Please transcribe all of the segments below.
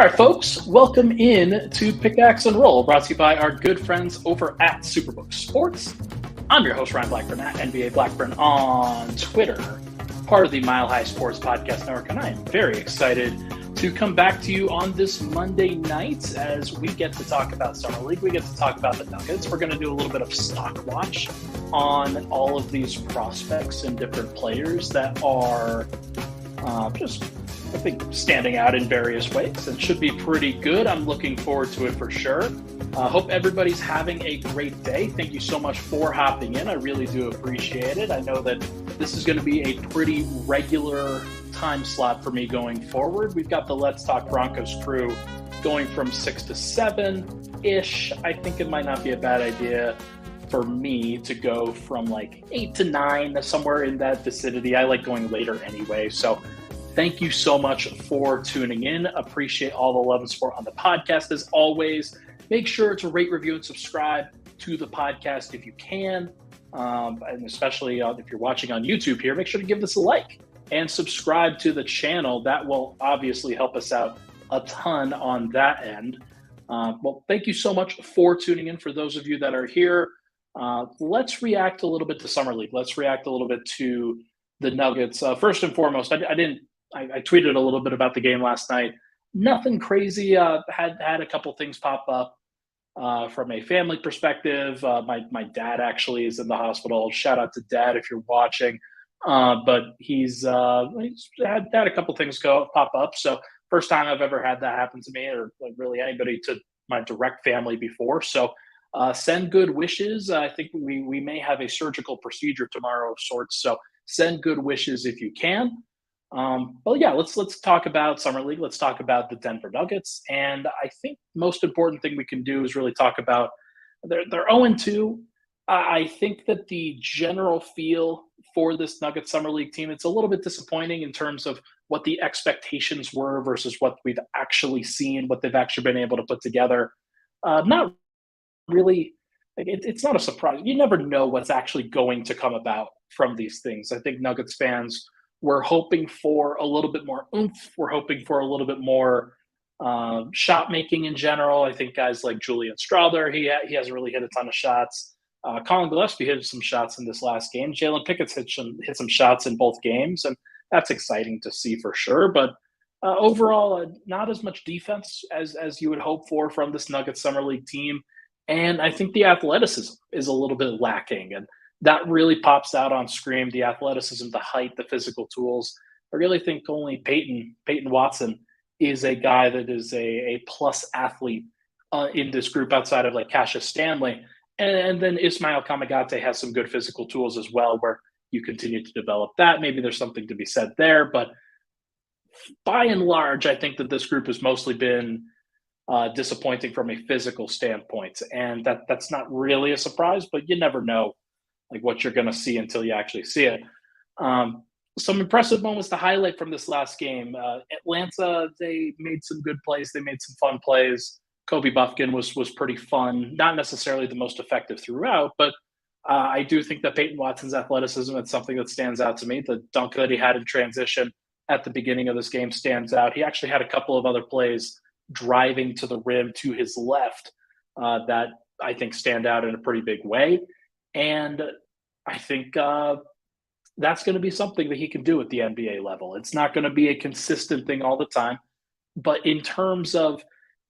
right, folks, welcome in to Pickaxe and Roll, brought to you by our good friends over at Superbook Sports. I'm your host, Ryan Blackburn, at NBA Blackburn on Twitter, part of the Mile High Sports Podcast Network, and I am very excited to come back to you on this Monday night as we get to talk about Summer League. We get to talk about the Nuggets. We're going to do a little bit of stock watch on all of these prospects and different players that are just, I think, standing out in various ways and should be pretty good. I'm looking forward to it for sure. Hope everybody's having a great day. Thank you so much for hopping in. I really do appreciate it. I know that this is going to be a pretty regular time slot for me going forward. We've got the Let's Talk Broncos crew going from 6 to 7-ish. I think it might not be a bad idea for me to go from like 8 to 9, somewhere in that vicinity. I like going later anyway. So thank you so much for tuning in. Appreciate all the love and support on the podcast. As always, make sure to rate, review, and subscribe to the podcast if you can. And especially if you're watching on YouTube here, make sure to give this a like and subscribe to the channel. That will obviously help us out a ton on that end. Well, thank you so much for tuning in. For those of you that are here, let's react a little bit to Summer League. Let's react a little bit to the Nuggets. First and foremost, I tweeted a little bit about the game last night. Nothing crazy. Had a couple things pop up from a family perspective. My dad actually is in the hospital. Shout out to Dad if you're watching. But he's had a couple things pop up. So first time I've ever had that happen to me, or like really anybody to my direct family before. So send good wishes. I think we may have a surgical procedure tomorrow of sorts. So send good wishes if you can. Well, yeah, let's talk about Summer League. Let's talk about the Denver Nuggets. And I think most important thing we can do is really talk about they're 0-2. I think that the general feel for this Nuggets Summer League team, it's a little bit disappointing in terms of what the expectations were versus what we've actually seen, what they've actually been able to put together. Not really, it's not a surprise. You never know what's actually going to come about from these things. I think Nuggets fans were hoping for a little bit more oomph. We're hoping for a little bit more shot making in general. I think guys like Julian Strawther, he hasn't really hit a ton of shots. Colin Gillespie hit some shots in this last game. Jalen Pickett hit some shots in both games, and that's exciting to see for sure. But overall, not as much defense as you would hope for from this Nuggets Summer League team. And I think the athleticism is a little bit lacking, and that really pops out on screen. The athleticism, the height, the physical tools. I really think only Peyton Watson is a guy that is a plus athlete in this group outside of like Cassius Stanley. And then Ismael Kamagate has some good physical tools as well, where you continue to develop that. Maybe there's something to be said there. But by and large, I think that this group has mostly been disappointing from a physical standpoint. And that's not really a surprise, but you never know like what you're going to see until you actually see it. Some impressive moments to highlight from this last game. Atlanta, they made some good plays. They made some fun plays. Kobe Buffkin was pretty fun. Not necessarily the most effective throughout, but I do think that Peyton Watson's athleticism is something that stands out to me. The dunk that he had in transition at the beginning of this game stands out. He actually had a couple of other plays driving to the rim to his left that I think stand out in a pretty big way. And I think that's going to be something that he can do at the NBA level. It's not going to be a consistent thing all the time, but in terms of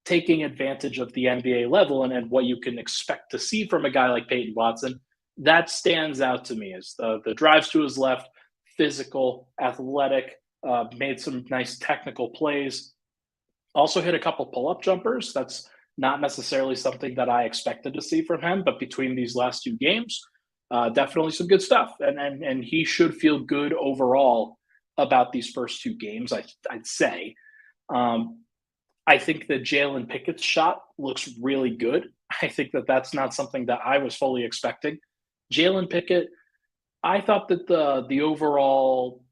taking advantage of the NBA level and what you can expect to see from a guy like Peyton Watson, that stands out to me as the drives to his left, physical, athletic, made some nice technical plays, also hit a couple pull-up jumpers. That's not necessarily something that I expected to see from him, but between these last two games, definitely some good stuff. And he should feel good overall about these first two games, I'd say. I think that Jalen Pickett's shot looks really good. I think that that's not something that I was fully expecting. Jalen Pickett, I thought that the overall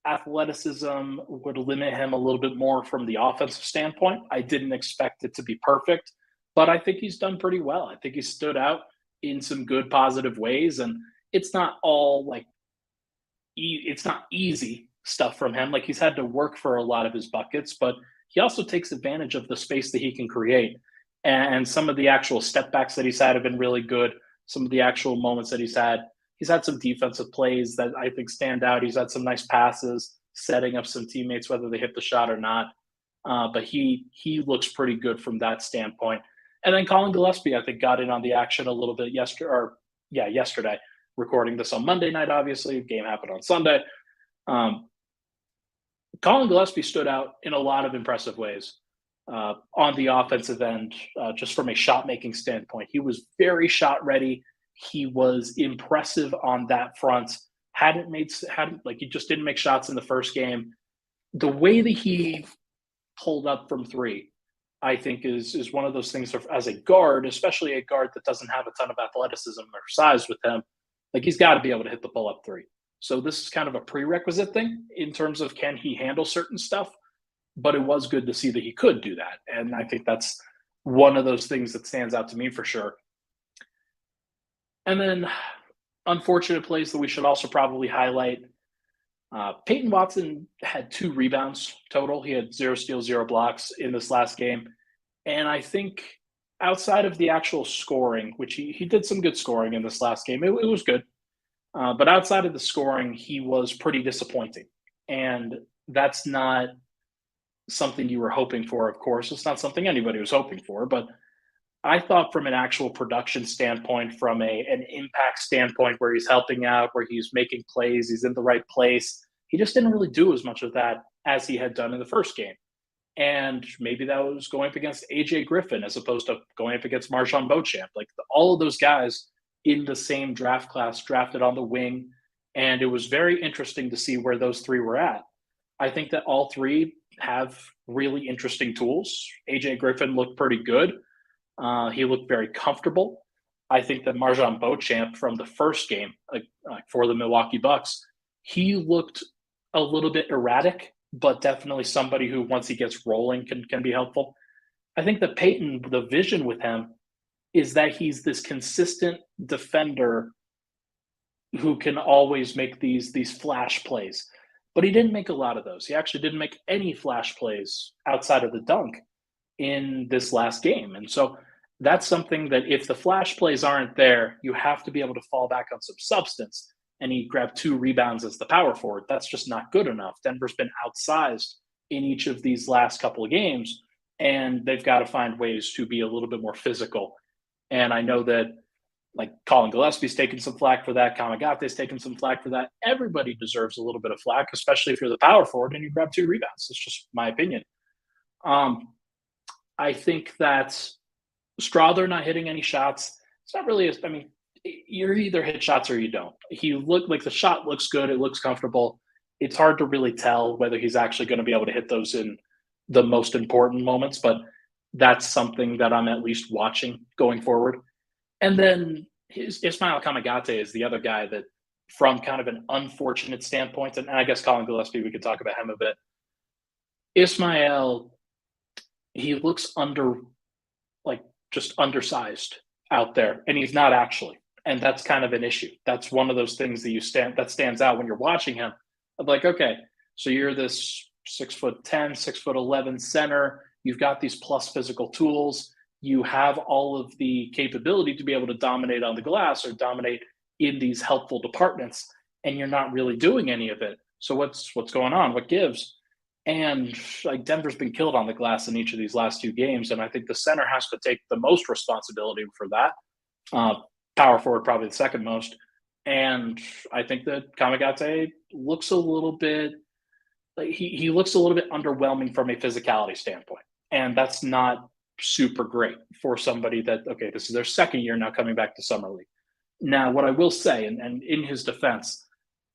athleticism would limit him a little bit more from the offensive standpoint. I didn't expect it to be perfect, but I think he's done pretty well. I think he stood out in some good positive ways, and it's not all like it's not easy stuff from him. Like he's had to work for a lot of his buckets, but he also takes advantage of the space that he can create. And some of the actual step backs that he's had have been really good. Some of the actual moments that he's had some defensive plays that I think stand out. He's had some nice passes, setting up some teammates, whether they hit the shot or not. But he looks pretty good from that standpoint. And then Colin Gillespie, I think, got in on the action a little bit yesterday. Recording this on Monday night, obviously. The game happened on Sunday. Colin Gillespie stood out in a lot of impressive ways on the offensive end, just from a shot-making standpoint. He was very shot-ready. He was impressive on that front. He just didn't make shots in the first game. The way that he pulled up from three, I think, is one of those things as a guard, especially a guard that doesn't have a ton of athleticism or size with him. Like, he's got to be able to hit the pull-up three. So this is kind of a prerequisite thing in terms of can he handle certain stuff, but it was good to see that he could do that. And I think that's one of those things that stands out to me for sure. And then unfortunate plays that we should also probably highlight. Peyton Watson had 2 rebounds total. He had 0 steals, 0 blocks in this last game. And I think outside of the actual scoring, which he did some good scoring in this last game, it was good. But outside of the scoring, he was pretty disappointing. And that's not something you were hoping for, of course. It's not something anybody was hoping for. But I thought from an actual production standpoint, from an impact standpoint, where he's helping out, where he's making plays, he's in the right place, he just didn't really do as much of that as he had done in the first game. And maybe that was going up against AJ Griffin as opposed to going up against Marjon Beauchamp. Like, all of those guys in the same draft class drafted on the wing. And it was very interesting to see where those 3 were at. I think that all 3 have really interesting tools. AJ Griffin looked pretty good. He looked very comfortable. I think that Marjon Beauchamp from the first game for the Milwaukee Bucks, he looked a little bit erratic, but definitely somebody who, once he gets rolling, can be helpful. I think that Peyton, the vision with him is that he's this consistent defender who can always make these flash plays. But he didn't make a lot of those. He actually didn't make any flash plays outside of the dunk in this last game. And so that's something that if the flash plays aren't there, you have to be able to fall back on some substance. And he grabbed 2 rebounds as the power forward. That's just not good enough. Denver's been outsized in each of these last couple of games, and they've got to find ways to be a little bit more physical. And I know that, like, Colin Gillespie's taken some flack for that. Kamagate's taken some flack for that. Everybody deserves a little bit of flack, especially if you're the power forward and you grab 2 rebounds. It's just my opinion. I think that Strawther not hitting any shots, it's not really you either hit shots or you don't. He looked like the shot looks good. It looks comfortable. It's hard to really tell whether he's actually going to be able to hit those in the most important moments, but that's something that I'm at least watching going forward. And then Ismael Kamagate is the other guy that, from kind of an unfortunate standpoint, and I guess Colin Gillespie, we could talk about him a bit. Ismael, he looks just undersized out there, and he's not actually. And that's kind of an issue. That's one of those things that stands out when you're watching him. I'm like, okay, so you're this 6'10", 6'11" center. You've got these plus physical tools. You have all of the capability to be able to dominate on the glass or dominate in these helpful departments, and you're not really doing any of it. So what's going on? What gives? And like, Denver's been killed on the glass in each of these last 2 games, and I think the center has to take the most responsibility for that. Power forward probably the second most. And I think that Kamagate looks a little bit he looks a little bit underwhelming from a physicality standpoint. And that's not super great for somebody that, okay, this is their second year now coming back to Summer League. Now, what I will say, and in his defense,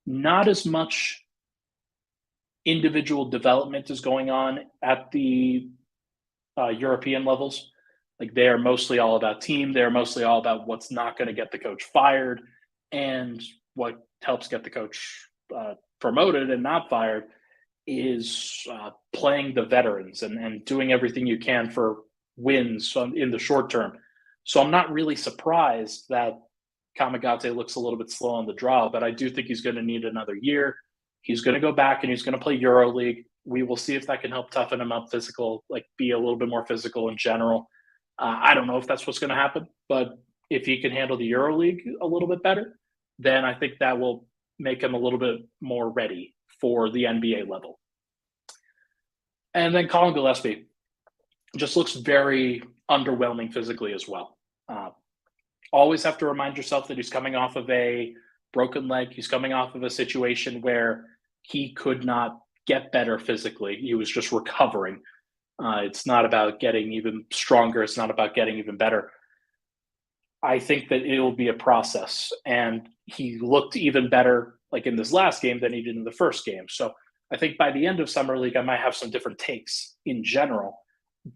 not as much individual development is going on at the European levels. Like, they are mostly all about team. They're mostly all about what's not going to get the coach fired, and what helps get the coach promoted and not fired is playing the veterans and doing everything you can for wins in the short term. So I'm not really surprised that Kamagate looks a little bit slow on the draw, but I do think he's going to need another year. He's going to go back and he's going to play EuroLeague. We will see if that can help toughen him up be a little bit more physical in general. I don't know if that's what's going to happen, but if he can handle the EuroLeague a little bit better, then I think that will make him a little bit more ready for the NBA level. And then Colin Gillespie just looks very underwhelming physically as well. Always have to remind yourself that he's coming off of a broken leg. He's coming off of a situation where he could not get better physically. He was just recovering. It's not about getting even stronger. It's not about getting even better. I think that it'll be a process. And he looked even better like in this last game than he did in the first game. So I think by the end of Summer League, I might have some different takes in general.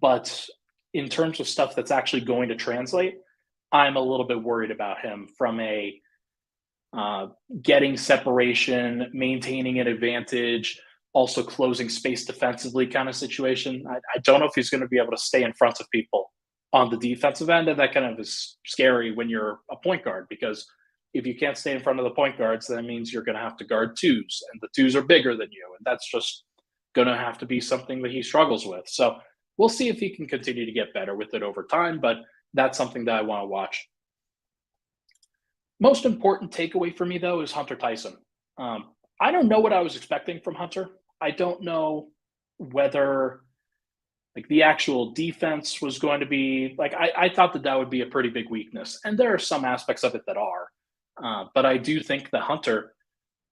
But in terms of stuff that's actually going to translate, I'm a little bit worried about him from a getting separation, maintaining an advantage, also closing space defensively kind of situation. I don't know if he's going to be able to stay in front of people on the defensive end, and that kind of is scary when you're a point guard, because if you can't stay in front of the point guards, that means you're going to have to guard twos, and the twos are bigger than you, and that's just going to have to be something that he struggles with. So we'll see if he can continue to get better with it over time, but that's something that I want to watch. Most important takeaway for me, though, is Hunter Tyson. I don't know what I was expecting from Hunter. I don't know whether the actual defense was going to be I thought that would be a pretty big weakness. And there are some aspects of it that are. But I do think that Hunter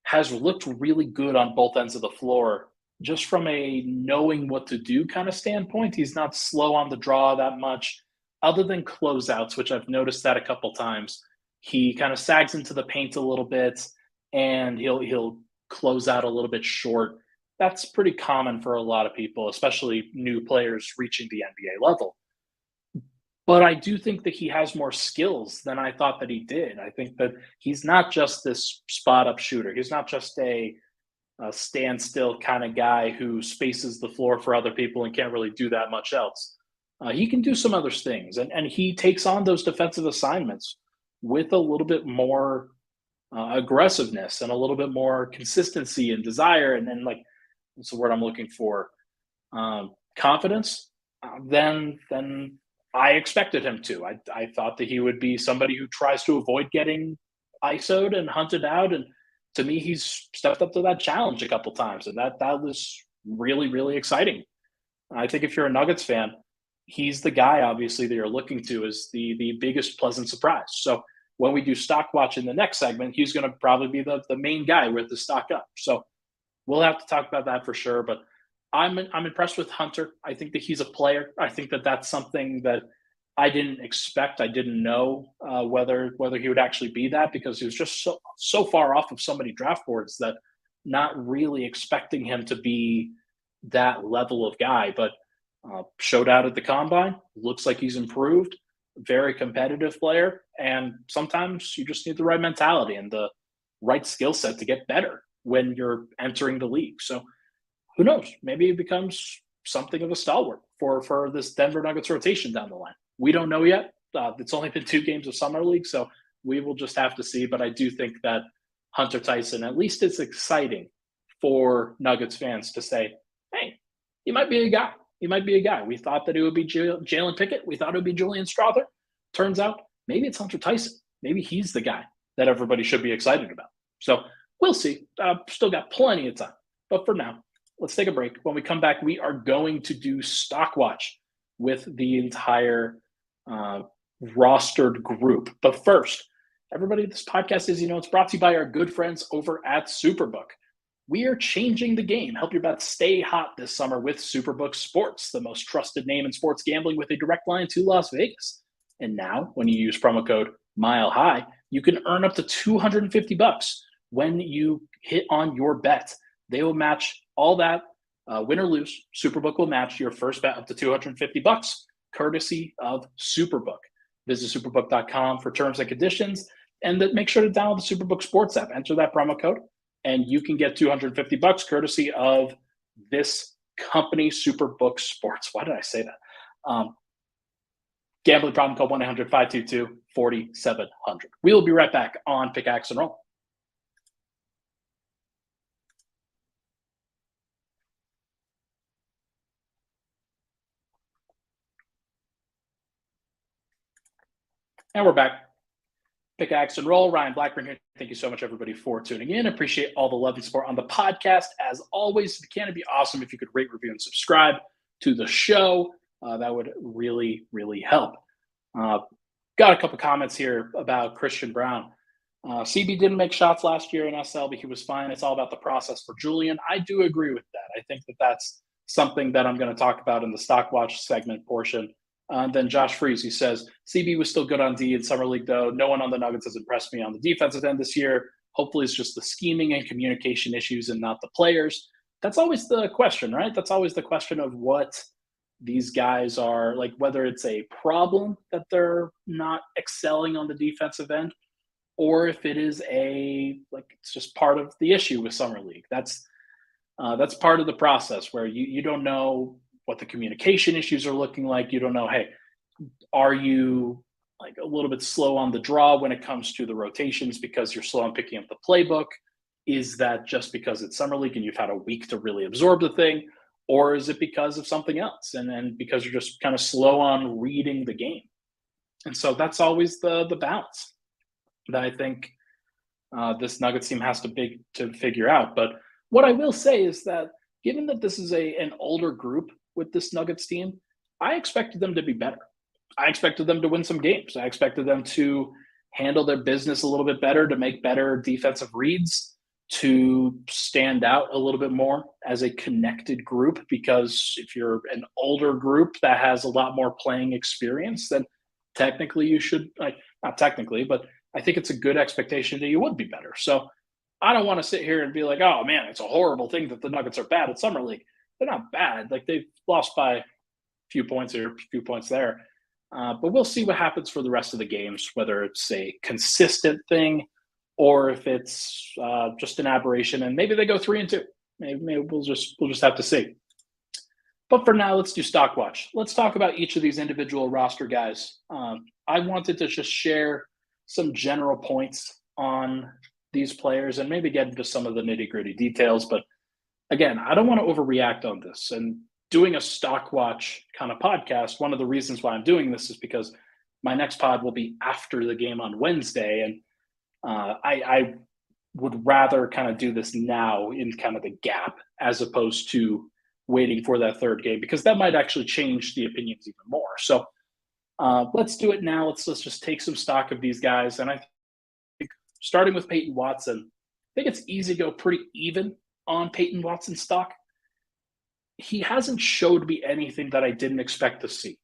has looked really good on both ends of the floor, just from a knowing what to do kind of standpoint. He's not slow on the draw that much, other than closeouts, which I've noticed that a couple times. He kind of sags into the paint a little bit, and he'll close out a little bit short. That's pretty common for a lot of people, especially new players reaching the NBA level. But I do think that he has more skills than I thought that he did. I think that he's not just this spot-up shooter. He's not just a standstill kind of guy who spaces the floor for other people and can't really do that much else. He can do some other things, and he takes on those defensive assignments with a little bit more aggressiveness and a little bit more consistency and desire, and then what's the word I'm looking for? Confidence. Then I expected him to. I thought that he would be somebody who tries to avoid getting ISO'd and hunted out, and to me, he's stepped up to that challenge a couple times, and that was really, really exciting. I think if you're a Nuggets fan, he's the guy, obviously, that you're looking to as the biggest pleasant surprise. So when we do stock watch in the next segment, he's going to probably be the main guy with the stock up. So we'll have to talk about that for sure. But I'm impressed with Hunter. I think that he's a player. I think that that's something that I didn't expect. I didn't know whether he would actually be that, because he was just so far off of so many draft boards that not really expecting him to be that level of guy. But showed out at the combine. Looks like he's improved. Very competitive player. And sometimes you just need the right mentality and the right skill set to get better when you're entering the league. So who knows? Maybe it becomes something of a stalwart for this Denver Nuggets rotation down the line. We don't know yet. It's only been 2 games of Summer League, so we will just have to see. But I do think that Hunter Tyson, at least it's exciting for Nuggets fans to say, hey, he might be a guy. He might be a guy. We thought that it would be Jalen Pickett. We thought it would be Julian Strawther. Turns out maybe it's Hunter Tyson. Maybe he's the guy that everybody should be excited about. So we'll see. Still got plenty of time. But for now, let's take a break. When we come back, we are going to do Stock Watch with the entire rostered group. But first, everybody, this podcast, as you know, it's brought to you by our good friends over at Superbook. We are changing the game. Help your bets stay hot this summer with Superbook Sports, the most trusted name in sports gambling with a direct line to Las Vegas. And now, when you use promo code MileHigh, you can earn up to $250 when you hit on your bet. They will match all that, win or lose. Superbook will match your first bet up to $250, courtesy of Superbook. Visit superbook.com for terms and conditions, and make sure to download the Superbook Sports app. Enter that promo code, and you can get $250 courtesy of this company, Superbook Sports. Why did I say that? Gambling problem, call 1-800-522-4700. We will be right back on Pickaxe and Roll. And we're back. Pickaxe and roll. Ryan Blackburn here. Thank you so much, everybody, for tuning in. Appreciate all the love and support on the podcast. As always, it'd be awesome if you could rate, review, and subscribe to the show. That would really, really help. Got a couple comments here about Christian Brown. CB didn't make shots last year in SL, but he was fine. It's all about the process for Julian. I do agree with that. I think that that's something that I'm going to talk about in the Stock Watch segment portion. Then Josh Freeze, he says, CB was still good on D in Summer League, though. No one on the Nuggets has impressed me on the defensive end this year. Hopefully it's just the scheming and communication issues and not the players. That's always the question, right? That's always the question of what these guys are, like whether it's a problem that they're not excelling on the defensive end, or if it is it's just part of the issue with Summer League. That's part of the process where you don't know what the communication issues are looking like. You don't know, hey, are you like a little bit slow on the draw when it comes to the rotations because you're slow on picking up the playbook? Is that just because it's Summer League and you've had a week to really absorb the thing? Or is it because of something else? And then because you're just kind of slow on reading the game. And so that's always the balance that I think this Nuggets team has to figure out. But what I will say is that given that this is an older group with this Nuggets team, I expected them to be better. I expected them to win some games. I expected them to handle their business a little bit better, to make better defensive reads, to stand out a little bit more as a connected group. Because if you're an older group that has a lot more playing experience, then technically you should, not technically, but I think it's a good expectation that you would be better. So I don't want to sit here and be like, oh man, it's a horrible thing that the Nuggets are bad at Summer League. They're not bad. Like they've lost by a few points here, a few points there. But we'll see what happens for the rest of the games, whether it's a consistent thing or if it's just an aberration. And maybe they go 3-2. Maybe we'll just have to see. But for now, let's do Stock Watch. Let's talk about each of these individual roster guys. I wanted to just share some general points on these players and maybe get into some of the nitty-gritty details. But again, I don't want to overreact on this. And doing a Stock Watch kind of podcast, one of the reasons why I'm doing this is because my next pod will be after the game on Wednesday. And I would rather kind of do this now in kind of the gap as opposed to waiting for that third game, because that might actually change the opinions even more. So let's do it now. Let's just take some stock of these guys. And I think starting with Peyton Watson, I think it's easy to go pretty even on Peyton Watson stock. He hasn't showed me anything that I didn't expect to see.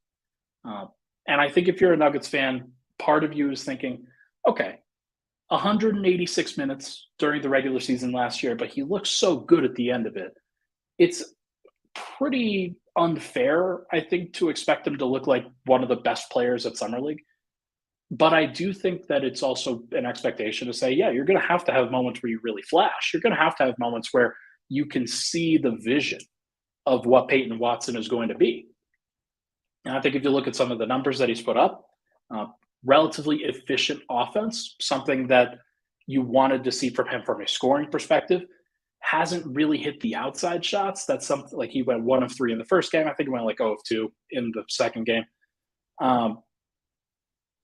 And I think if you're a Nuggets fan, part of you is thinking, okay, 186 minutes during the regular season last year, but he looks so good at the end of it. It's pretty unfair, I think, to expect him to look like one of the best players at Summer League. But I do think that it's also an expectation to say, yeah, you're going to have moments where you really flash. You're going to have moments where you can see the vision of what Peyton Watson is going to be. And I think if you look at some of the numbers that he's put up, relatively efficient offense, something that you wanted to see from him from a scoring perspective, hasn't really hit the outside shots. That's something like he went 1 of 3 in the first game. I think he went like 0 of 2 in the second game.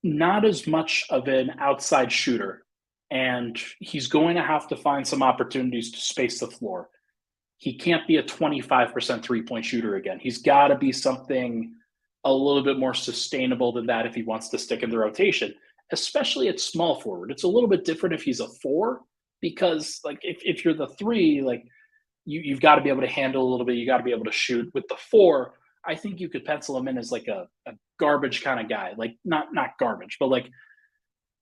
Not as much of an outside shooter, and he's going to have to find some opportunities to space the floor. He can't be a 25% three-point shooter again. He's got to be something a little bit more sustainable than that if he wants to stick in the rotation, especially at small forward. It's a little bit different if he's a 4, because like if you're the 3, like you've got to be able to handle a little bit. You got to be able to shoot. With the 4, I think you could pencil him in as like a garbage kind of guy, like not garbage, but like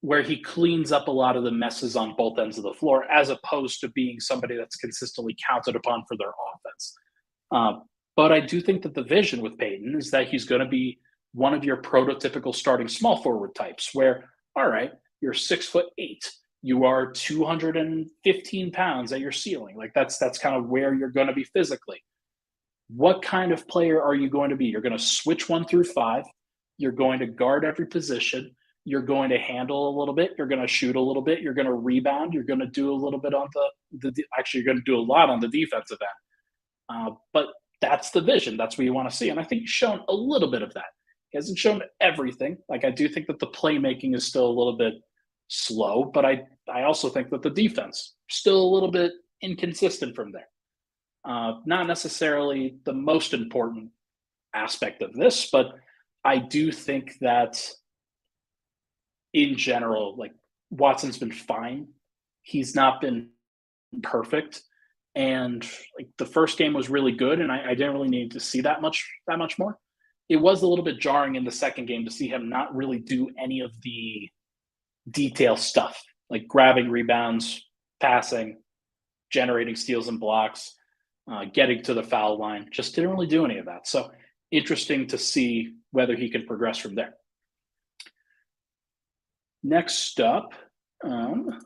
where he cleans up a lot of the messes on both ends of the floor, as opposed to being somebody that's consistently counted upon for their offense. But I do think that the vision with Peyton is that he's going to be one of your prototypical starting small forward types where, all right, you're 6'8", you are 215 pounds at your ceiling. Like that's kind of where you're going to be physically. What kind of player are you going to be? You're going to switch 1 through 5. You're going to guard every position. You're going to handle a little bit. You're going to shoot a little bit. You're going to rebound. You're going to do a little bit on actually, you're going to do a lot on the defensive end. But that's the vision. That's what you want to see. And I think he's shown a little bit of that. He hasn't shown everything. Like, I do think that the playmaking is still a little bit slow, but I also think that the defense still a little bit inconsistent from there. Not necessarily the most important aspect of this, but I do think that in general, like, Watson's been fine. He's not been perfect. And like, the first game was really good, and I didn't really need to see that much more. It was a little bit jarring in the second game to see him not really do any of the detail stuff, like grabbing rebounds, passing, generating steals and blocks, getting to the foul line. Just didn't really do any of that. So interesting to see whether he can progress from there. Next up, what's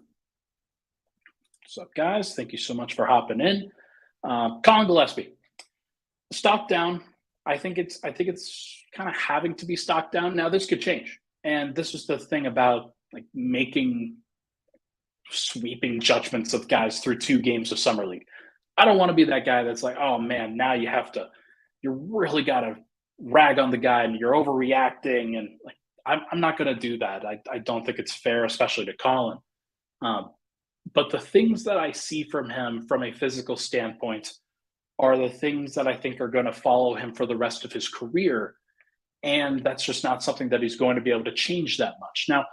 up, guys? Thank you so much for hopping in. Colin Gillespie, stock down. I think it's kind of having to be stocked down. Now this could change, and this is the thing about like making sweeping judgments of guys through 2 games of summer league. I don't want to be that guy that's like, oh man, now you really got to rag on the guy and you're overreacting, and like I'm not going to do that. I don't think it's fair, especially to Colin. But the things that I see from him from a physical standpoint are the things that I think are going to follow him for the rest of his career. And that's just not something that he's going to be able to change that much. Now,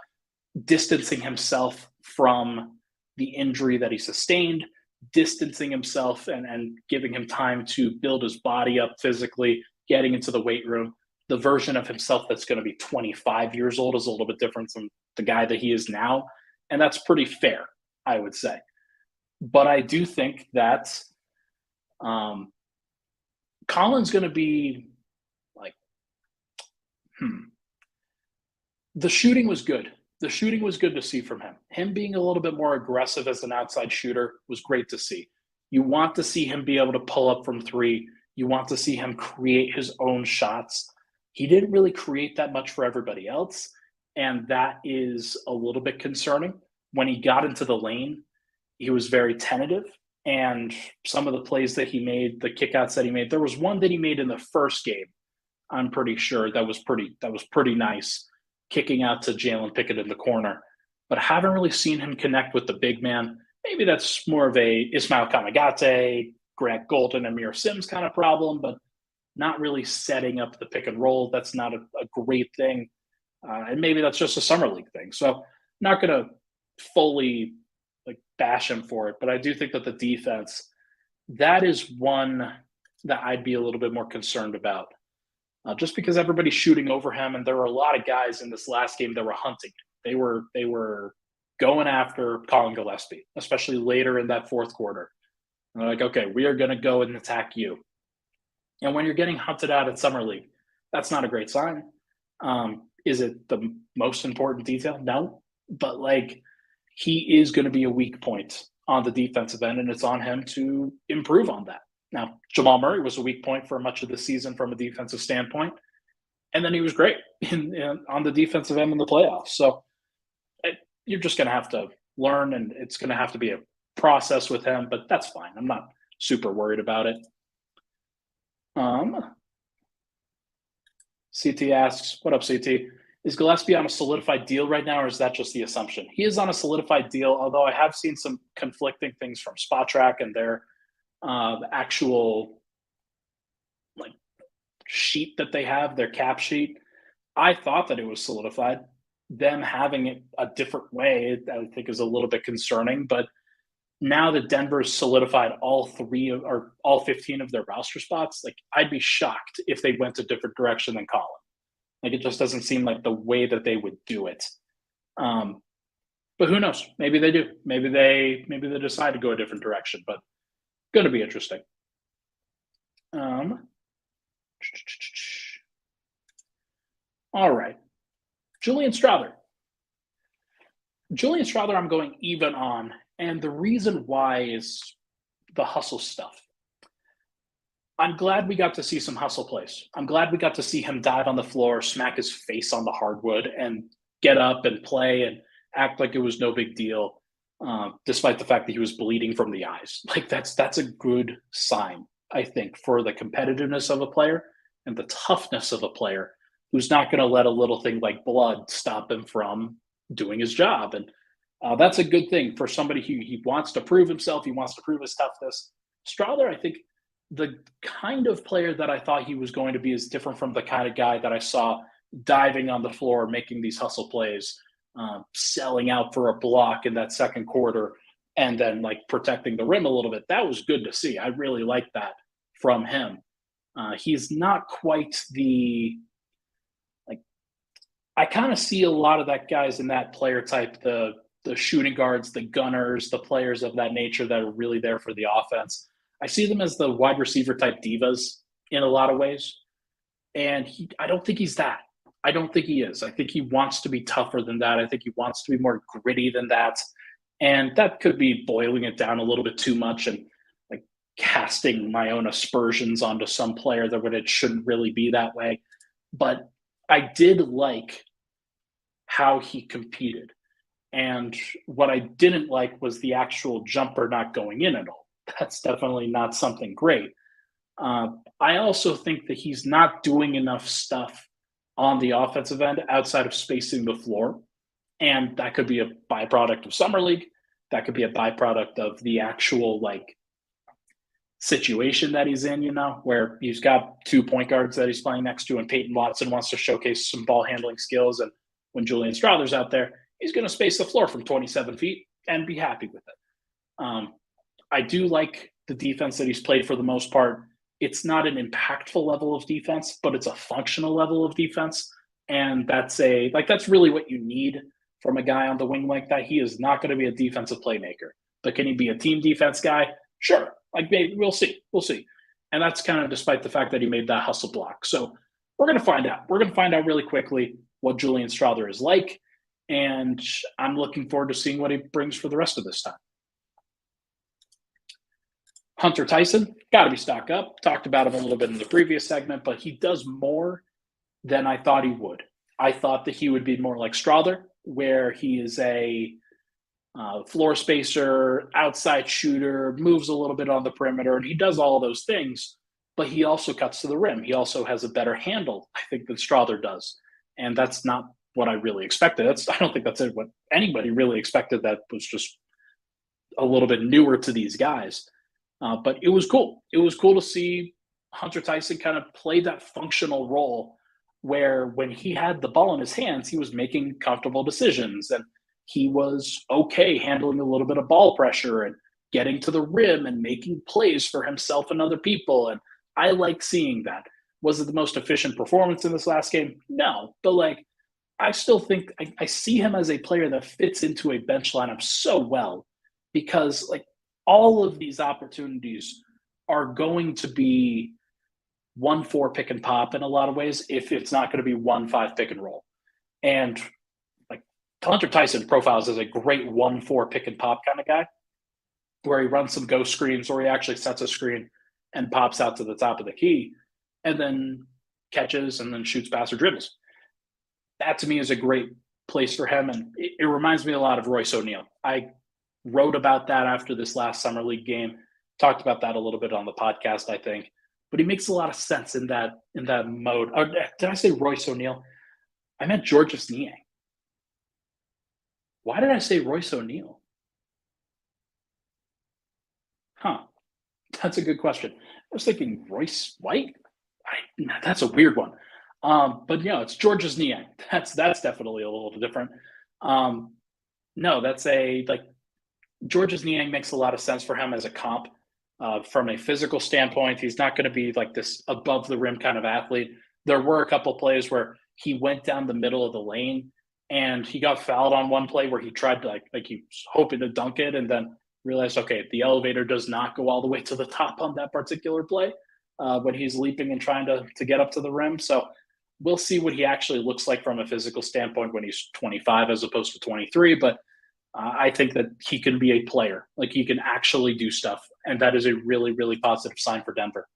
distancing himself from the injury that he sustained, distancing himself and giving him time to build his body up physically, getting into the weight room. The version of himself that's going to be 25 years old is a little bit different from the guy that he is now. And that's pretty fair, I would say. But I do think that Colin's going to be like, the shooting was good. The shooting was good to see from him. Him being a little bit more aggressive as an outside shooter was great to see. You want to see him be able to pull up from 3. You want to see him create his own shots. He didn't really create that much for everybody else, and that is a little bit concerning. When he got into the lane, he was very tentative, and some of the plays that he made, the kickouts that he made, there was one that he made in the first game, I'm pretty sure, that was pretty nice, kicking out to Jalen Pickett in the corner. But I haven't really seen him connect with the big man. Maybe that's more of a Ismael Kamagate, Grant Golden, and Amir Sims kind of problem, but not really setting up the pick and roll. That's not a great thing. And maybe that's just a summer league thing. So not going to fully like bash him for it, but I do think that the defense, that is one that I'd be a little bit more concerned about. Just because everybody's shooting over him, and there were a lot of guys in this last game that were hunting. They were going after Colin Gillespie, especially later in that fourth quarter. And they're like, okay, we are going to go and attack you. And when you're getting hunted out at Summer League, that's not a great sign. Is it the most important detail? No. But like, he is going to be a weak point on the defensive end, and it's on him to improve on that. Now, Jamal Murray was a weak point for much of the season from a defensive standpoint, and then he was great on the defensive end in the playoffs. So you're just going to have to learn, and it's going to have to be a process with him, but that's fine. I'm not super worried about it. CT asks, what up, CT? Is Gillespie on a solidified deal right now, or is that just the assumption? He is on a solidified deal, although I have seen some conflicting things from Spot Track and their actual like sheet that they have, their cap sheet. I thought that it was solidified. Them having it a different way, I think, is a little bit concerning. But now that Denver's solidified all 15 of their roster spots, like, I'd be shocked if they went a different direction than Colin. Like, it just doesn't seem like the way that they would do it. But who knows? Maybe they do. Maybe they decide to go a different direction. But going to be interesting. All right. Julian Strawther. I'm going even on. And the reason why is the hustle stuff. I'm glad we got to see some hustle plays. I'm glad we got to see him dive on the floor, smack his face on the hardwood, and get up and play and act like it was no big deal, despite the fact that he was bleeding from the eyes. Like, that's a good sign, I think, for the competitiveness of a player and the toughness of a player, who's not going to let a little thing like blood stop him from doing his job. And that's a good thing for somebody who he wants to prove himself. He wants to prove his toughness. Strawther, I think the kind of player that I thought he was going to be is different from the kind of guy that I saw diving on the floor, making these hustle plays, selling out for a block in that second quarter, and then like protecting the rim a little bit. That was good to see. I really like that from him. He's not quite the I kind of see a lot of that guys in that player type, the shooting guards, the gunners, the players of that nature that are really there for the offense. I see them as the wide receiver type divas in a lot of ways. And I don't think he's that. I don't think he is. I think he wants to be tougher than that. I think he wants to be more gritty than that. And that could be boiling it down a little bit too much and like casting my own aspersions onto some player that when it shouldn't really be that way. But I did like how he competed. And what I didn't like was the actual jumper not going in at all. That's definitely not something great. I also think that he's not doing enough stuff on the offensive end outside of spacing the floor. And that could be a byproduct of Summer League. That could be a byproduct of the actual like situation that he's in, where he's got 2 point guards that he's playing next to, and Peyton Watson wants to showcase some ball handling skills. And when Julian Strawther's out there, he's going to space the floor from 27 feet and be happy with it. I do like the defense that he's played for the most part. It's not an impactful level of defense, but it's a functional level of defense. And that's really what you need from a guy on the wing like that. He is not going to be a defensive playmaker, but can he be a team defense guy? Sure. Like maybe we'll see. And that's kind of despite the fact that he made that hustle block. So we're going to find out. We're going to find out really quickly what Julian Strawther is like. And I'm looking forward to seeing what he brings for the rest of this time. Hunter Tyson, got to be stock up. Talked about him a little bit in the previous segment, but he does more than I thought he would. I thought that he would be more like Strawther, where he is a floor spacer, outside shooter, moves a little bit on the perimeter, and he does all those things, but he also cuts to the rim. He also has a better handle, I think, than Strawther does. And that's not what I really expected. I don't think that's what anybody really expected. That was just a little bit newer to these guys. But it was cool. It was cool to see Hunter Tyson kind of play that functional role where when he had the ball in his hands, he was making comfortable decisions and he was okay handling a little bit of ball pressure and getting to the rim and making plays for himself and other people. And I like seeing that. Was it the most efficient performance in this last game? No. But I still think I see him as a player that fits into a bench lineup so well because all of these opportunities are going to be 1-4 pick and pop in a lot of ways if it's not going to be 1-5 pick and roll. And Hunter Tyson profiles as a great 1-4 pick and pop kind of guy where he runs some ghost screens or he actually sets a screen and pops out to the top of the key and then catches and then shoots, pass, or dribbles. That to me is a great place for him. And it reminds me a lot of Royce O'Neal. I wrote about that after this last Summer League game, talked about that a little bit on the podcast, I think. But he makes a lot of sense in that mode. Or, did I say Royce O'Neal? I meant Georges Niang. Why did I say Royce O'Neal? That's a good question. I was thinking Royce White. That's a weird one. But it's Georges Niang. That's definitely a little different. No, that's Georges Niang makes a lot of sense for him as a comp. From a physical standpoint, he's not going to be like this above the rim kind of athlete. There were a couple plays where he went down the middle of the lane and he got fouled on one play where he tried to he was hoping to dunk it and then realized, okay, the elevator does not go all the way to the top on that particular play when he's leaping and trying to get up to the rim. So we'll see what he actually looks like from a physical standpoint when he's 25 as opposed to 23. But I think that he can be a player. He can actually do stuff. And that is a really, really positive sign for Denver.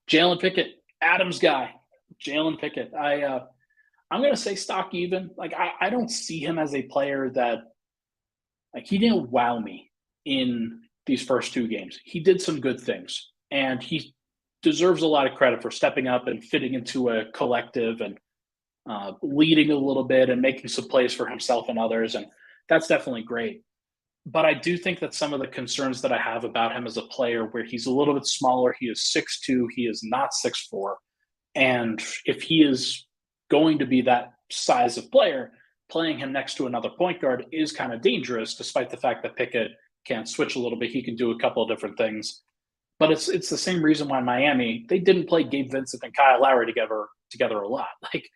Jalen Pickett, Adams guy. Jalen Pickett. I'm going to say stock even. I don't see him as a player that he didn't wow me in these first two games. He did some good things. And he deserves a lot of credit for stepping up and fitting into a collective and leading a little bit and making some plays for himself and others. And that's definitely great. But I do think that some of the concerns that I have about him as a player, where he's a little bit smaller, he is 6'2", he is not 6'4". And if he is going to be that size of player, playing him next to another point guard is kind of dangerous, despite the fact that Pickett can switch a little bit. He can do a couple of different things. But it's the same reason why Miami, they didn't play Gabe Vincent and Kyle Lowry together a lot, like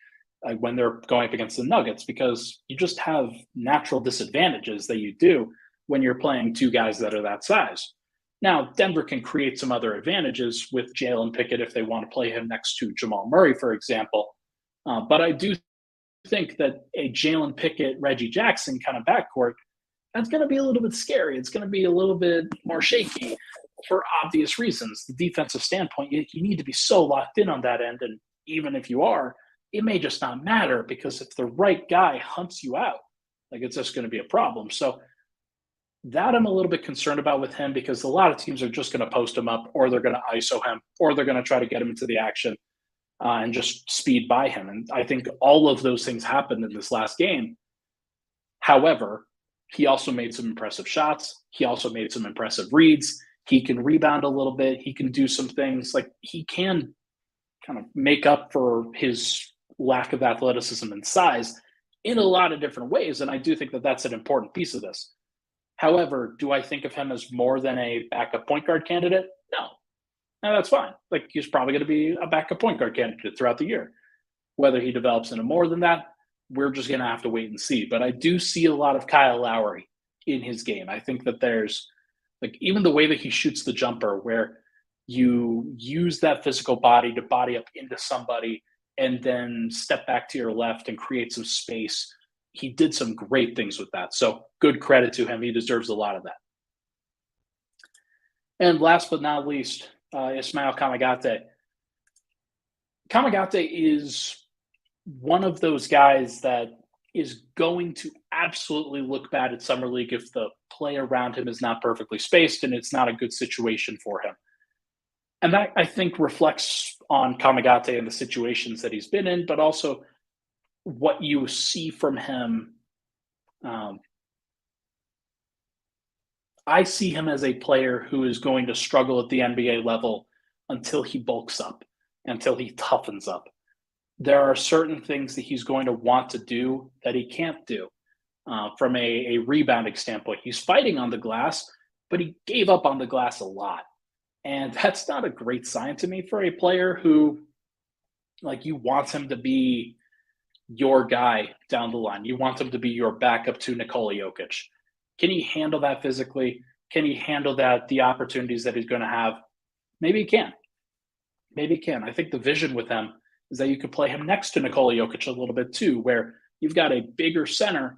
when they're going up against the Nuggets, because you just have natural disadvantages that you do when you're playing two guys that are that size. Now, Denver can create some other advantages with Jalen Pickett if they want to play him next to Jamal Murray, for example. But I do think that a Jalen Pickett, Reggie Jackson kind of backcourt, that's going to be a little bit scary. It's going to be a little bit more shaky for obvious reasons. The defensive standpoint, you need to be so locked in on that end. And even if you are, it may just not matter, because if the right guy hunts you out, like, it's just going to be a problem. So that I'm a little bit concerned about with him, because a lot of teams are just going to post him up, or they're going to ISO him, or they're going to try to get him into the action and just speed by him. And I think all of those things happened in this last game. However, he also made some impressive shots. He also made some impressive reads. He can rebound a little bit. He can do some things. Like, he can kind of make up for his lack of athleticism and size in a lot of different ways. And I do think that that's an important piece of this. However, do I think of him as more than a backup point guard candidate? No. No, that's fine. Like, he's probably going to be a backup point guard candidate throughout the year. Whether he develops into more than that, we're just going to have to wait and see. But I do see a lot of Kyle Lowry in his game. I think that there's, like, even the way that he shoots the jumper, where you use that physical body to body up into somebody and then step back to your left and create some space. He did some great things with that. So good credit to him. He deserves a lot of that. And last but not least, Ismael Kamagate. Kamagate is one of those guys that is going to absolutely look bad at Summer League if the play around him is not perfectly spaced and it's not a good situation for him. And that, I think, reflects on Kamagate and the situations that he's been in, but also what you see from him. I see him as a player who is going to struggle at the NBA level until he bulks up, until he toughens up. There are certain things that he's going to want to do that he can't do from a rebounding standpoint. He's fighting on the glass, but he gave up on the glass a lot. And that's not a great sign to me for a player who, like, you want him to be your guy down the line. You want him to be your backup to Nikola Jokic. Can he handle that physically? Can he handle that, the opportunities that he's going to have? Maybe he can. Maybe he can. I think the vision with him is that you could play him next to Nikola Jokic a little bit too, where you've got a bigger center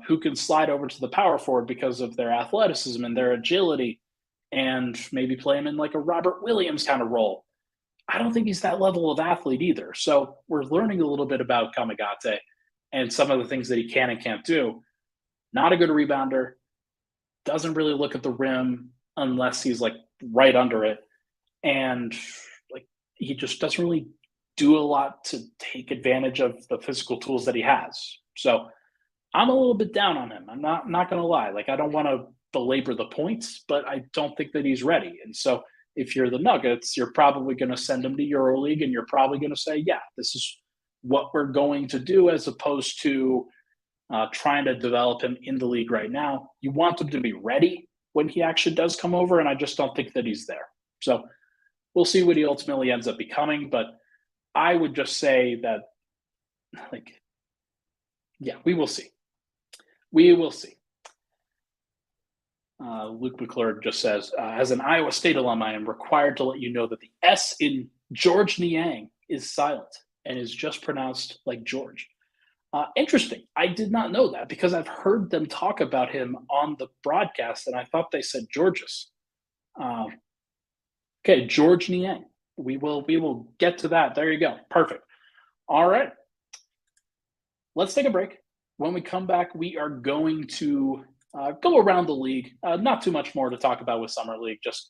who can slide over to the power forward because of their athleticism and their agility, and maybe play him in like a Robert Williams kind of role. I don't think he's that level of athlete either. So we're learning a little bit about Kamagate and some of the things that he can and can't do. Not a good rebounder, doesn't really look at the rim unless he's like right under it. And like, he just doesn't really do a lot to take advantage of the physical tools that he has. So I'm a little bit down on him. I'm not going to lie. Like, I don't want to belabor the points, but I don't think that he's ready. And so if you're the Nuggets, you're probably going to send him to EuroLeague, and you're probably going to say, yeah, this is what we're going to do, as opposed to trying to develop him in the league right now. You want him to be ready when he actually does come over, and I just don't think that he's there. So we'll see what he ultimately ends up becoming, but I would just say that, like, yeah, we will see. We will see. Luke McClure just says, as an Iowa State alum, I am required to let you know that the S in George Niang is silent and is just pronounced like George. Interesting. I did not know that, because I've heard them talk about him on the broadcast, and I thought they said Georges. Okay, George Niang. We will get to that. There you go. Perfect. All right. Let's take a break. When we come back, we are going to go around the league. Not too much more to talk about with Summer League. Just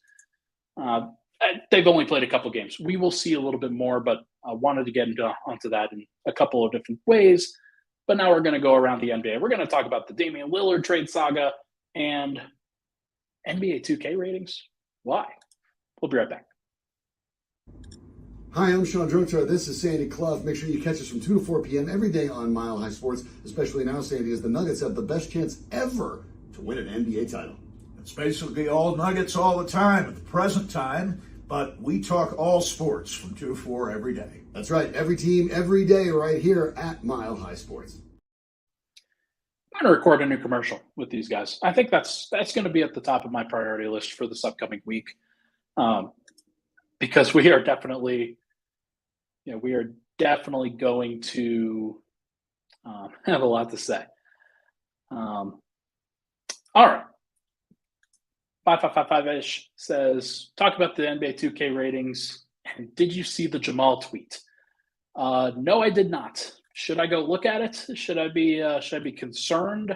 they've only played a couple games. We will see a little bit more, but I wanted to get onto that in a couple of different ways. But now we're going to go around the NBA. We're going to talk about the Damian Lillard trade saga and NBA 2K ratings. Why? We'll be right back. Hi, I'm Sean Drotar. This is Sandy Clough. Make sure you catch us from 2 to 4 p.m. every day on Mile High Sports, especially now, Sandy, as the Nuggets have the best chance ever to win an NBA title. It's basically all Nuggets all the time at the present time, but we talk all sports from 2 to 4 every day. That's right. Every team, every day, right here at Mile High Sports. I'm going to record a new commercial with these guys. I think that's going to be at the top of my priority list for this upcoming week, because we are definitely going to have a lot to say. All right. 5555-ish says, talk about the NBA 2K ratings. And did you see the Jamal tweet? No, I did not. Should I go look at it? Should I be concerned?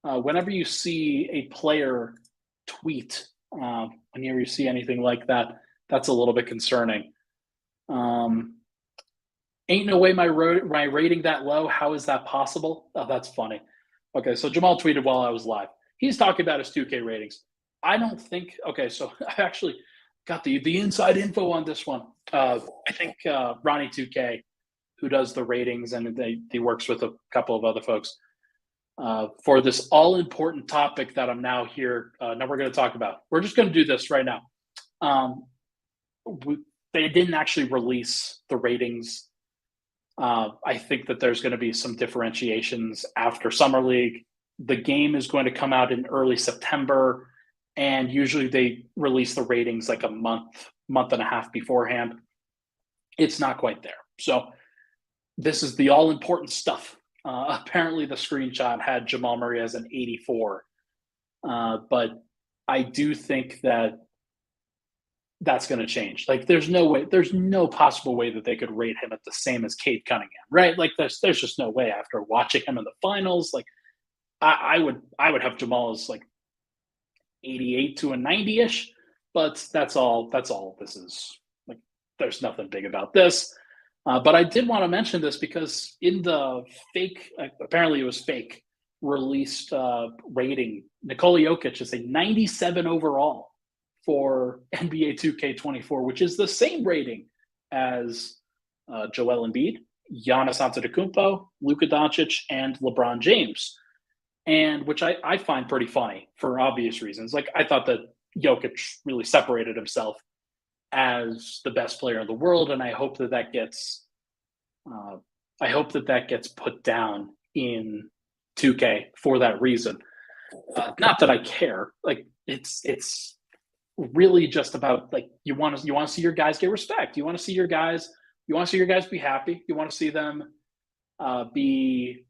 Whenever you see a player tweet, whenever you see anything like that, that's a little bit concerning. Ain't no way my rating that low. How is that possible? Oh, that's funny. Okay, so Jamal tweeted while I was live. He's talking about his 2K ratings. I don't think – okay, so I actually got the inside info on this one. I think Ronnie 2K, who does the ratings, and he works with a couple of other folks, for this all-important topic that I'm now here. Now we're going to talk about. We're just going to do this right now. They didn't actually release the ratings. I think that there's going to be some differentiations after Summer League. The game is going to come out in early September, and usually they release the ratings like a month and a half beforehand. It's not quite there. So this is the all-important stuff. Apparently the screenshot had Jamal Murray as an 84. But I do think that that's going to change. Like, there's no possible way that they could rate him at the same as Cade Cunningham, right? Like, there's just no way after watching him in the finals. Like, I would have Jamal as like 88 to a 90-ish, but that's all this is. Like, there's nothing big about this. But I did want to mention this because in the fake, apparently it was fake, released rating, Nikola Jokic is a 97 overall for NBA 2K24, which is the same rating as Joel Embiid, Giannis Antetokounmpo, Luka Doncic, and LeBron James, and which I find pretty funny for obvious reasons. Like, I thought that Jokic really separated himself as the best player in the world, and I hope that gets put down in 2K for that reason. Not that I care. Like, it's really just about, like, you want to see your guys get respect. You want to see your guys be happy. You want to see them be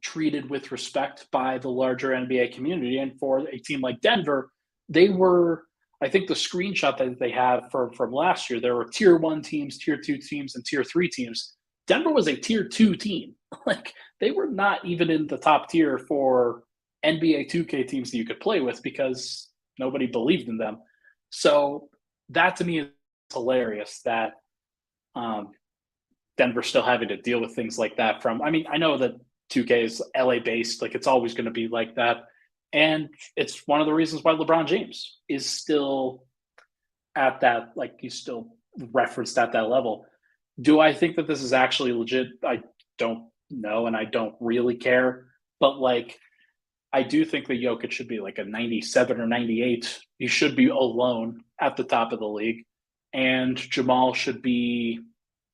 treated with respect by the larger NBA community. And for a team like Denver, they were, I think the screenshot that they have from last year, there were tier 1 teams, tier 2 teams, and tier 3 teams. Denver was a tier 2 team. Like, they were not even in the top tier for NBA 2K teams that you could play with because nobody believed in them. So that to me is hilarious that Denver's still having to deal with things like that I know that 2K is LA based, like, it's always going to be like that. And it's one of the reasons why LeBron James is still at that, like, he's still referenced at that level. Do I think that this is actually legit? I don't know, and I don't really care. But, like, I do think that Jokic should be like a 97 or 98. He should be alone at the top of the league. And Jamal should be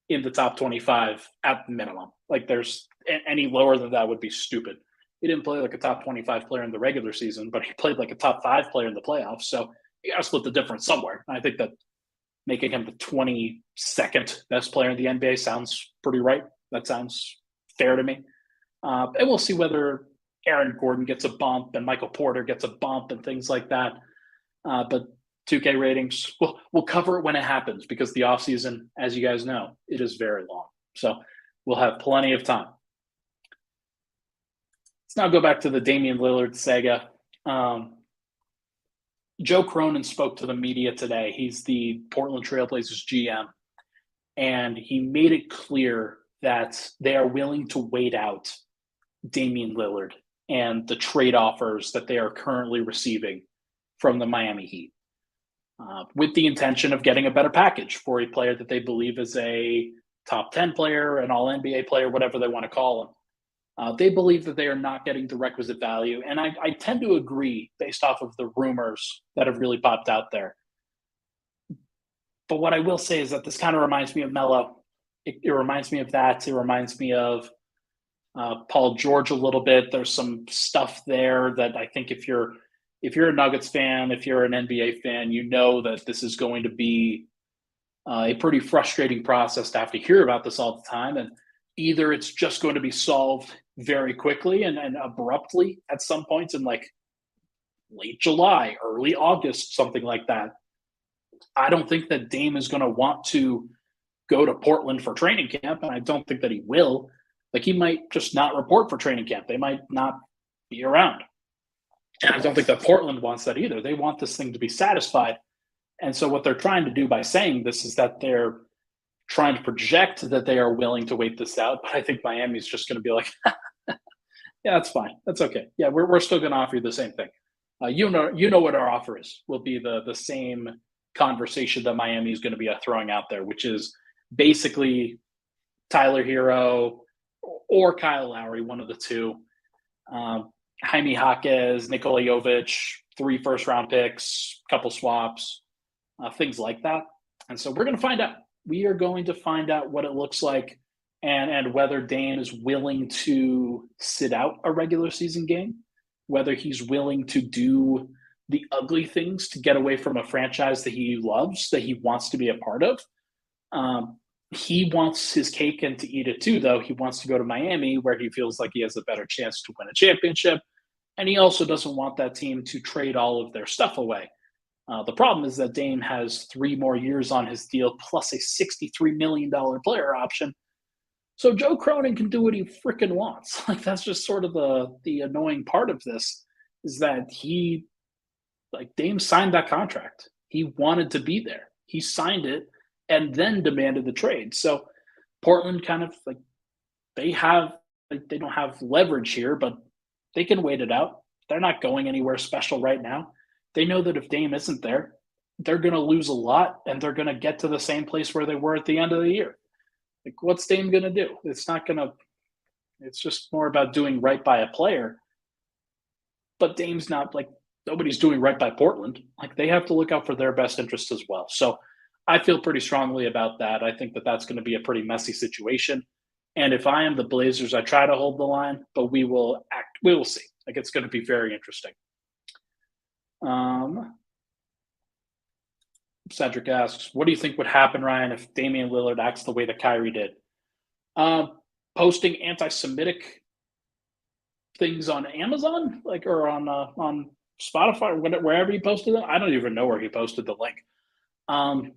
in the top 25 at minimum. Like, there's any lower than that would be stupid. He didn't play like a top 25 player in the regular season, but he played like a top 5 player in the playoffs. So you got to split the difference somewhere. And I think that making him the 22nd best player in the NBA sounds pretty right. That sounds fair to me. And we'll see whether Aaron Gordon gets a bump and Michael Porter gets a bump and things like that. But 2K ratings, we'll cover it when it happens because the offseason, as you guys know, it is very long. So we'll have plenty of time. Let's now go back to the Damian Lillard saga. Joe Cronin spoke to the media today. He's the Portland Trailblazers GM, and he made it clear that they are willing to wait out Damian Lillard and the trade offers that they are currently receiving from the Miami Heat, with the intention of getting a better package for a player that they believe is a top 10 player, an all NBA player, whatever they want to call him. They believe that they are not getting the requisite value. And I tend to agree based off of the rumors that have really popped out there. But what I will say is that this kind of reminds me of Melo. It reminds me of that. It reminds me of Paul George a little bit. There's some stuff there that I think if you're a Nuggets fan, if you're an NBA fan, you know that this is going to be a pretty frustrating process to have to hear about this all the time. And either it's just going to be solved very quickly and abruptly at some points in like late July, early August, something like that. I don't think that Dame is going to want to go to Portland for training camp, and I don't think that he will. Like, he might just not report for training camp. They might not be around. And I don't think that Portland wants that either. They want this thing to be satisfied. And so what they're trying to do by saying this is that they're trying to project that they are willing to wait this out. But I think Miami's just going to be like, yeah, that's fine. That's okay. Yeah, we're still going to offer you the same thing. You know what our offer is. Will be the same conversation that Miami is going to be throwing out there, which is basically Tyler Hero or Kyle Lowry, one of the two. Jaime Jaquez, Nikola Jovic, 3 first-round picks, couple swaps, things like that. And so we're going to find out. We are going to find out what it looks like and whether Dame is willing to sit out a regular season game, whether he's willing to do the ugly things to get away from a franchise that he loves, that he wants to be a part of. He wants his cake and to eat it too, though. He wants to go to Miami where he feels like he has a better chance to win a championship. And he also doesn't want that team to trade all of their stuff away. The problem is that Dame has 3 more years on his deal plus a $63 million player option. So Joe Cronin can do what he freaking wants. Like, that's just sort of the annoying part of this, is that Dame signed that contract. He wanted to be there. He signed it and then demanded the trade. So Portland kind of they don't have leverage here, but they can wait it out. They're not going anywhere special right now. They know that if Dame isn't there, they're going to lose a lot, and they're going to get to the same place where they were at the end of the year. Like, what's Dame going to do? It's just more about doing right by a player. But Dame's not nobody's doing right by Portland. Like, they have to look out for their best interest as well. So I feel pretty strongly about that. I think that that's going to be a pretty messy situation. And if I am the Blazers, I try to hold the line, but we will see. It's going to be very interesting. Cedric asks, what do you think would happen, Ryan, if Damian Lillard acts the way that Kyrie did? Posting anti-Semitic things on Amazon, or on Spotify, or wherever he posted them. I don't even know where he posted the link. I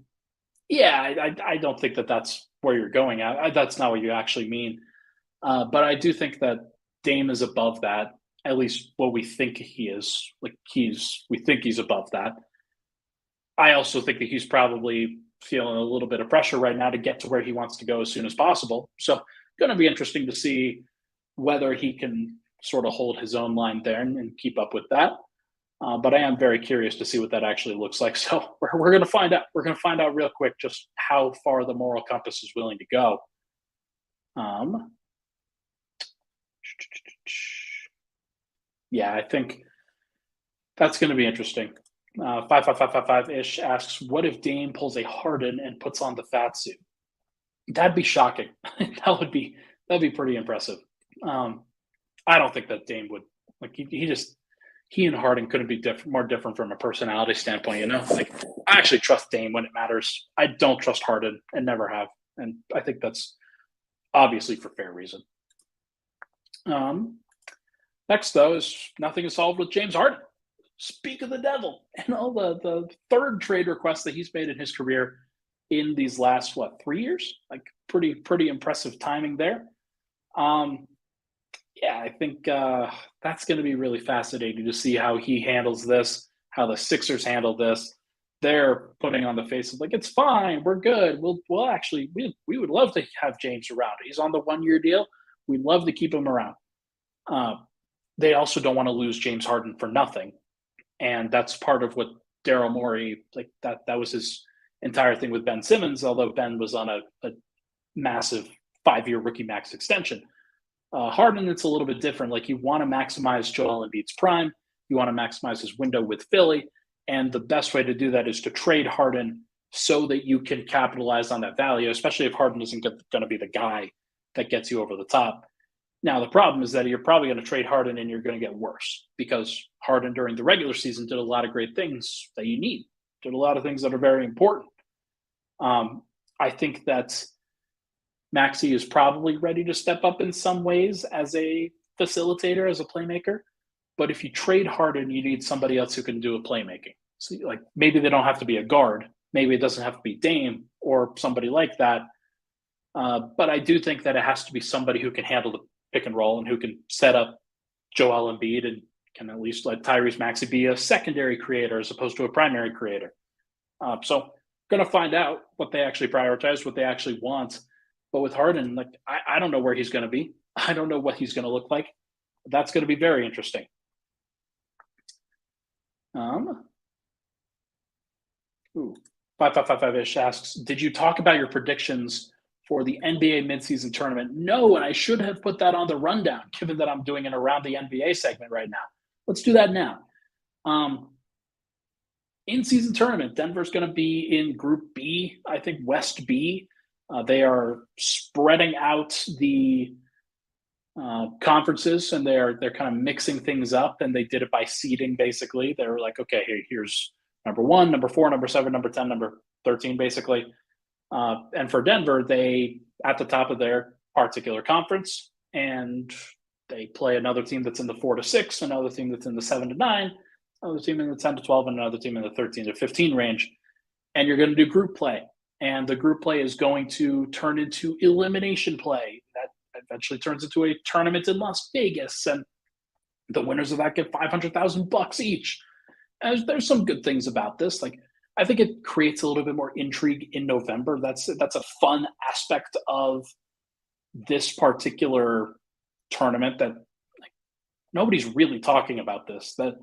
don't think that that's where you're going at. That's not what you actually mean. But I do think that Dame is above that. At least what we think he is. We think he's above that. I also think that he's probably feeling a little bit of pressure right now to get to where he wants to go as soon as possible. So going to be interesting to see whether he can sort of hold his own line there and keep up with that. But I am very curious to see what that actually looks like. So we're going to find out. We're going to find out real quick just how far the moral compass is willing to go. I think that's going to be interesting. 55555-ish asks, what if Dame pulls a Harden and puts on the fat suit? That'd be shocking. That'd be pretty impressive. I don't think that Dame would he and Harden couldn't be more different from a personality standpoint, I actually trust Dame when it matters. I don't trust Harden and never have. And I think that's obviously for fair reason. Next, though, is nothing is solved with James Harden. Speak of the devil. And all the third trade request that he's made in his career in these last, 3 years? Pretty impressive timing there. I think that's going to be really fascinating to see how he handles this. how the Sixers handle this. They're putting on the face of like, it's fine, we're good. We'll actually we would love to have James around. He's on the 1-year deal. We'd love to keep him around. They also don't want to lose James Harden for nothing, and that's part of what Daryl Morey that was his entire thing with Ben Simmons. Although Ben was on a massive 5-year rookie max extension, Harden, it's a little bit different. Like, you want to maximize Joel Embiid's prime, you want to maximize his window with Philly. And the best way to do that is to trade Harden so that you can capitalize on that value, especially if Harden isn't going to be the guy that gets you over the top. Now, the problem is that you're probably going to trade Harden and you're going to get worse, because Harden during the regular season did a lot of great things that you need, did a lot of things that are very important. I think that Maxey is probably ready to step up in some ways as a facilitator, as a playmaker. But if you trade Harden, you need somebody else who can do a playmaking. So, like, maybe they don't have to be a guard. Maybe it doesn't have to be Dame or somebody like that. But I do think that it has to be somebody who can handle the pick and roll and who can set up Joel Embiid and can at least let Tyrese Maxey be a secondary creator as opposed to a primary creator. So going to find out what they actually prioritize, what they actually want. But with Harden, like, I don't know where he's going to be. I don't know what he's going to look like. That's going to be very interesting. 5555-ish asks, did you talk about your predictions for the NBA midseason tournament? No, and I should have put that on the rundown, given that I'm doing an Around the NBA segment right now. Let's do that now. In-season tournament, Denver's going to be in Group B, I think West B. They are spreading out the conferences, and they're kind of mixing things up, and they did it by seeding. Basically, they were like, okay, here's number 1, number 4, number 7, number 10, number 13, basically. And for Denver, they at the top of their particular conference, and they play another team that's in the 4 to 6, another team that's in the 7 to 9, another team in the 10 to 12, and another team in the 13 to 15 range. And you're going to do group play, and the group play is going to turn into elimination play. That eventually turns into a tournament in Las Vegas, and the winners of that get $500,000 each. And there's some good things about this. Like, I think it creates a little bit more intrigue in November. That's a fun aspect of this particular tournament that, like, nobody's really talking about this. That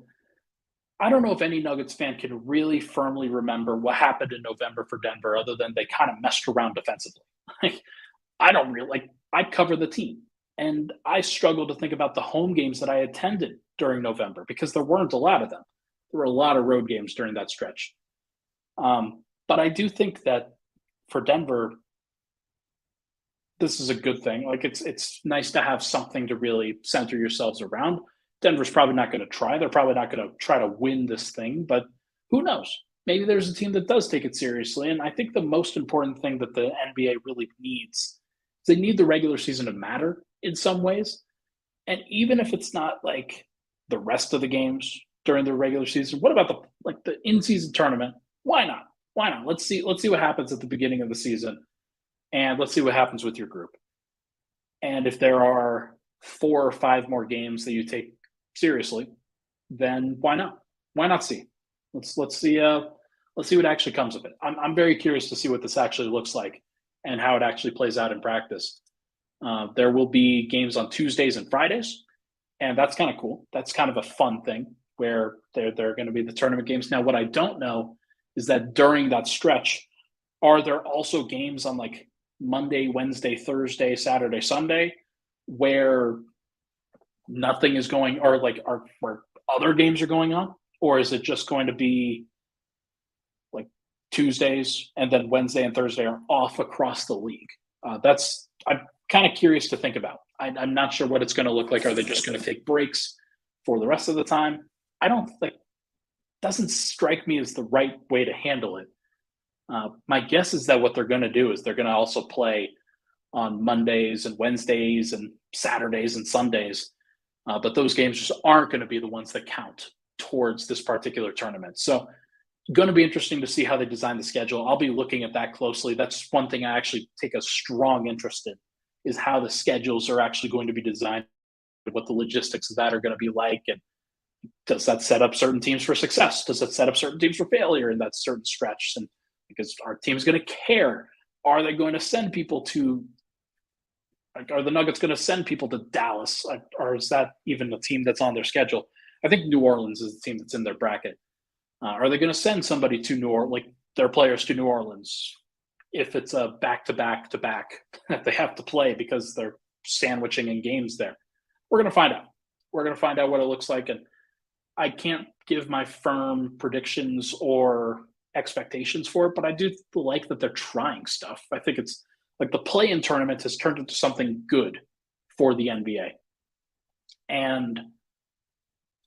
I don't know if any Nuggets fan can really firmly remember what happened in November for Denver, other than they kind of messed around defensively. Like, I cover the team, and I struggle to think about the home games that I attended during November, because there weren't a lot of them. There were a lot of road games during that stretch. But I do think that for Denver, this is a good thing. Like, it's nice to have something to really center yourselves around. Denver's probably not going to try. They're probably not going to try to win this thing, but who knows? Maybe there's a team that does take it seriously. And I think the most important thing that the NBA really needs, they need the regular season to matter in some ways. And even if it's not like the rest of the games during the regular season, what about the in-season tournament? Why not? Why not? Let's see what happens at the beginning of the season, and let's see what happens with your group. And if there are 4 or 5 more games that you take seriously, then why not? Why not see? Let's see what actually comes of it. I'm very curious to see what this actually looks like and how it actually plays out in practice. There will be games on Tuesdays and Fridays, and that's kind of cool. That's kind of a fun thing where they're going to be the tournament games. Now, what I don't know is that during that stretch, are there also games on like Monday, Wednesday, Thursday, Saturday, Sunday, where nothing is going, or like where other games are going on? Or is it just going to be like Tuesdays and then Wednesday and Thursday are off across the league? I'm kind of curious to think about. I'm not sure what it's going to look like. Are they just going to take breaks for the rest of the time? Doesn't strike me as the right way to handle it. My guess is that what they're going to do is they're going to also play on Mondays and Wednesdays and Saturdays and Sundays. But those games just aren't going to be the ones that count towards this particular tournament. So going to be interesting to see how they design the schedule. I'll be looking at that closely. That's one thing I actually take a strong interest in, is how the schedules are actually going to be designed, what the logistics of that are going to be like. And does that set up certain teams for success? Does it set up certain teams for failure in that certain stretch? And because our team's going to care, are they going to send people to? Are the Nuggets going to send people to Dallas, or is that even the team that's on their schedule? I think New Orleans is the team that's in their bracket. Are they going to send somebody to New Orleans, like their players to New Orleans, if it's a back-to-back that they have to play because they're sandwiching in games there? We're going to find out. We're going to find out what it looks like, and I can't give my firm predictions or expectations for it, but I do like that they're trying stuff. I think it's like the play-in tournament has turned into something good for the NBA. And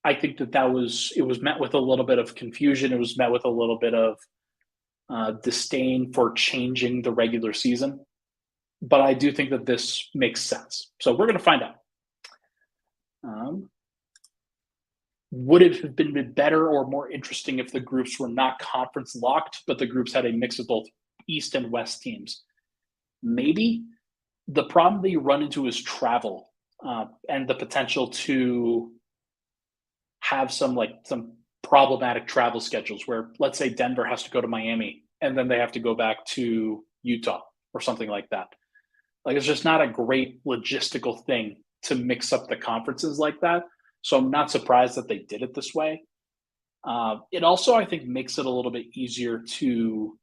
I think it was met with a little bit of confusion. It was met with a little bit of disdain for changing the regular season. But I do think that this makes sense. So we're going to find out. Would it have been better or more interesting if the groups were not conference locked, but the groups had a mix of both East and West teams? Maybe. The problem that you run into is travel and the potential to have some problematic travel schedules where, let's say, Denver has to go to Miami and then they have to go back to Utah or something like that. Like, it's just not a great logistical thing to mix up the conferences like that. So I'm not surprised that they did it this way. It also, I think, makes it a little bit easier to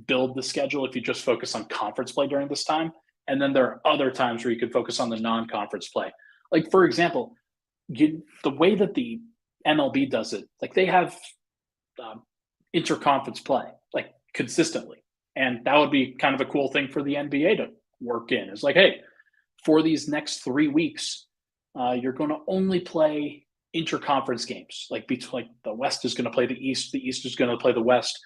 build the schedule if you just focus on conference play during this time. And then there are other times where you can focus on the non-conference play. Like, for example, the way that the MLB does it, like they have interconference play, like consistently. And that would be kind of a cool thing for the NBA to work in. It's like, hey, for these next 3 weeks, you're going to only play interconference games. Like the West is going to play the East is going to play the West.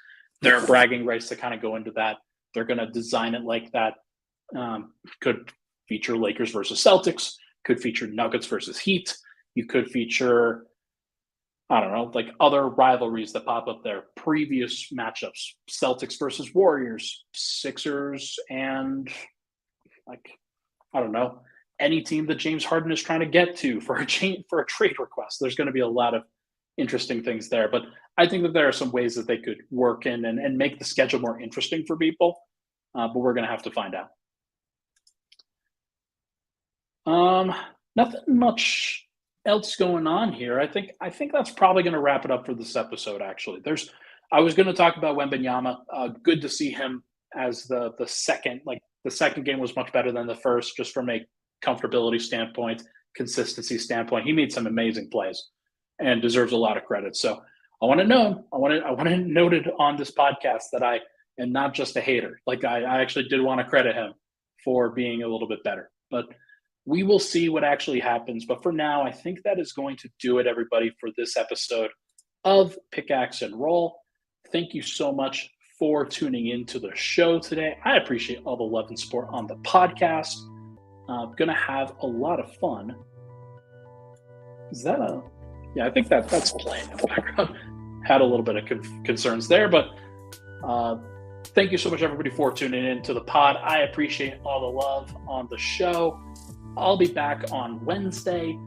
There are bragging rights that kind of go into that. They're going to design it like that. Could feature Lakers versus Celtics, could feature Nuggets versus Heat. You could feature, I don't know, like other rivalries that pop up there, previous matchups, Celtics versus Warriors, Sixers, and like, I don't know, any team that James Harden is trying to get to for a trade request. There's going to be a lot of interesting things there. But I think that there are some ways that they could work in and make the schedule more interesting for people. But we're going to have to find out. Nothing much else going on here. I think that's probably going to wrap it up for this episode, actually. I was going to talk about Wembanyama. Good to see him as the second. Like, the second game was much better than the first, just from a comfortability standpoint, consistency standpoint. He made some amazing plays and deserves a lot of credit. So I want to note it on this podcast that I am not just a hater. Like, I actually did want to credit him for being a little bit better. But we will see what actually happens. But for now, I think that is going to do it, everybody, for this episode of Pickaxe and Roll. Thank you so much for tuning into the show today. I appreciate all the love and support on the podcast. I'm going to have a lot of fun. Is that yeah, I think that's playing in the background. Had a little bit of concerns there, but thank you so much, everybody, for tuning in to the pod. I appreciate all the love on the show. I'll be back on Wednesday.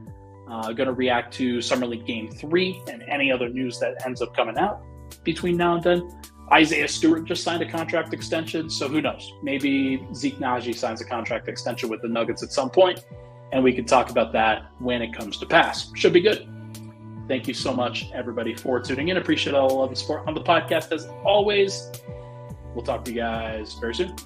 Going to react to Summer League Game 3 and any other news that ends up coming out between now and then. Isaiah Stewart just signed a contract extension, so who knows? Maybe Zeke Naji signs a contract extension with the Nuggets at some point, and we can talk about that when it comes to pass. Should be good. Thank you so much, everybody, for tuning in. Appreciate all the love and support on the podcast, as always. We'll talk to you guys very soon.